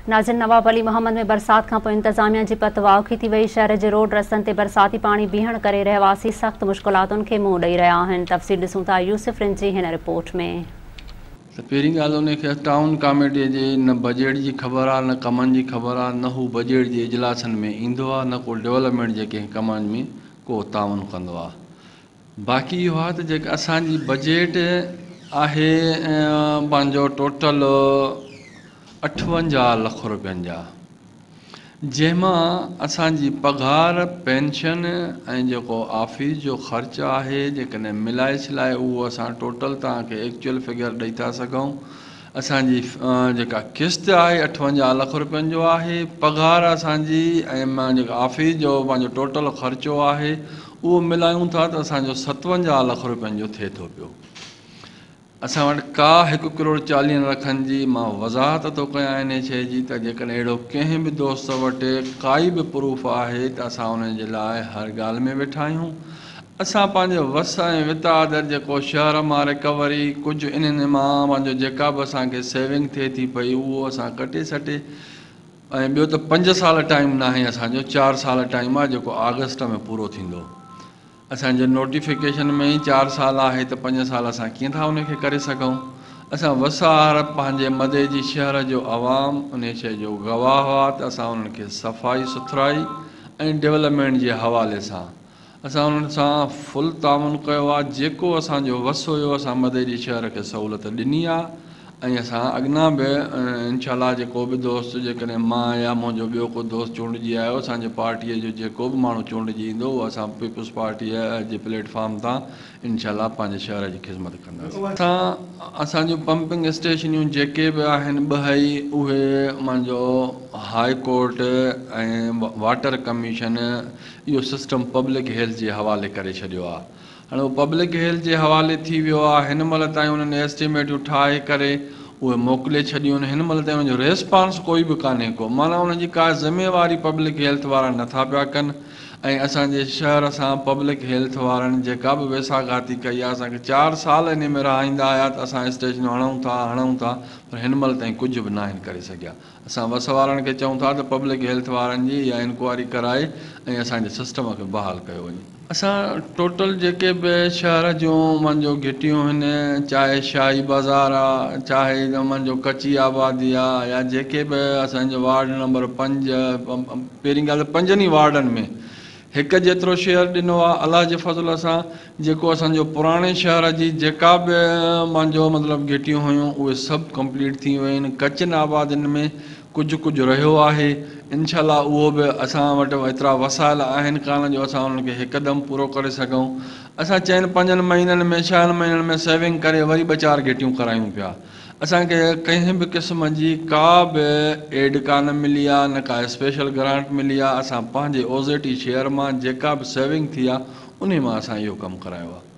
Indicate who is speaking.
Speaker 1: नाज़िर नवाब अली मोहम्मद में बरसात खां पोइ इंतज़ामिया जी पतवाउखी थी वई। शहर जे रोड रस्तनि ते बरसाती पाणी बीहण करे रहवासी सख़्त मुश्किलातुनि खे मुंहुं ॾेई रहिया आहिनि। तफ़सील ॾिसूं था यूसुफ रिन जी हिन रिपोर्ट में।
Speaker 2: पहिरीं ॻाल्हि उनखे टाउन कमेटी जे न बजट जी ख़बर आहे, न कमनि जी ख़बर आहे, न हू बजट जे इजलासनि में ईंदो आहे, न को डेवलपमेंट जे कंहिं कमनि में को ताउन कंदो आहे। बाक़ी इहो आहे त जेका असांजी बजट आहे पंहिंजो टोटल 58 लख रुपयनि जा, जंहिंमां असांजी पघार पेंशन ऐं जेको ऑफिस जो ख़र्च आहे जेकॾहिं मिलाए छिलाए उहो असां टोटल तव्हांखे एक्चुअल फिगर ॾेई था सघूं। असांजी जेका किस्त आहे 58 लख रुपयनि जो आहे। पघार असांजी ऐं जेका ऑफिस जो पंहिंजो टोटल ख़र्चो आहे उहो मिलायूं था त असांजो 57 लख रुपयनि जो थिए थो पियो। असां वटि का 1,40 लखनि जी मां वज़ाहत थो कयां इन शइ जी त जेकॾहिं अहिड़ो कंहिं बि दोस्त वटि काई बि प्रूफ आहे त असां उन जे लाइ हर ॻाल्हि में वेठा आहियूं। असां पंहिंजे वस ऐं वितादत जेको शहर मां रिकवरी कुझु इन्हनि मां पंहिंजो जेका बि असांखे सेविंग थिए थी पई उहो असां कटे सटे, ऐं ॿियो त 5 साल टाइम न आहे असांजो, 4 साल टाइम आहे जेको अगस्त में पूरो थींदो। असांजे नोटिफिकेशन में ई 4 साल आहे त 5 साल असां कीअं था उनखे करे सघूं। असां वसार पंहिंजे मदइजी शहर जो आवाम उन शइ जो गवाह हुआ त असां उन्हनि खे सफ़ाई सुथराई ऐं डेवलपमेंट जे हवाले सां असां उन्हनि सां फुल ताउन कयो आहे। जेको असांजो वस हुयो असां मदइजी शहर खे सहूलियत ॾिनी आहे ऐं असां अॻियां बि इनशाला जेको बि दोस्त जेकॾहिं मां या मुंहिंजो ॿियो को दोस्त चूंडिजी आयो असांजे पार्टीअ जो जेको बि माण्हू चूंडिजी ईंदो उहो असां पीपुल्स पार्टीअ जे प्लेटफॉर्म तां इनशाला पंहिंजे शहर जी ख़िदमत कंदासीं। असांजूं पंपिंग स्टेशनियूं जेके बि आहिनि 2 ई उहे मुंहिंजो हाई कोर्ट ऐं वाटर कमीशन इहो सिस्टम पब्लिक हेल्थ जे हवाले करे छॾियो आहे। हाणे उहो पब्लिक हेल्थ जे हवाले थी वियो आहे। हिन महिल ताईं उन्हनि एस्टिमेटियूं ठाहे करे उहे मोकिले छॾियूं आहिनि। हिन महिल ताईं उनजो रेस्पॉन्स कोई बि कान्हे को, माना उनजी का ज़िम्मेवारी पब्लिक हेल्थ वारा नथा पिया कनि। ऐं असांजे शहर सां पब्लिक हेल्थ वारनि जेका बि वेसाघाती कई आहे, असांखे 4 साल इन में रहाईंदा आया त असां स्टेशनूं हणूं था पर हिन महिल ताईं कुझु बि न आहिनि करे सघिया। असां वस वारनि खे चऊं था त पब्लिक हेल्थ वारनि जी इहा इंक्वायरी कराए ऐं असांजे सिस्टम खे बहाल कयो वञे। असां टोटल जेके बि शहर जूं मुंहिंजो घिटियूं आहिनि, चाहे शाही बाज़ार आहे, चाहे मुंहिंजो कची आबादी आहे, या जेके बि असांजो वार्ड नंबर 5 पहिरीं ॻाल्हि 5 ई वार्डनि में हिकु जेतिरो शेयर ॾिनो आहे। अलाह जे फज़ल सां जेको असांजो पुराणे शहर जी जेका बि मुंहिंजो मतिलबु घिटियूं हुयूं उहे सभु कंप्लीट थी वियूं आहिनि। कचनि आबादियुनि में कुझु रहियो आहे। इनशाला उहो बि असां वटि एतिरा वसाइल आहिनि कान जो असां उन्हनि खे हिकदमि पूरो करे सघूं। असां 4 महीननि में 6 महीननि में सेविंग करे वरी 2-4 घिटियूं करायूं पिया। असांखे कंहिं बि क़िस्म जी का बि एड कान मिली आहे, न का स्पेशल ग्रांट मिली आहे। असां पंहिंजे ओज़ेटी शेयर मां जेका बि सेविंग थी आहे उन मां असां इहो कमु करायो आहे।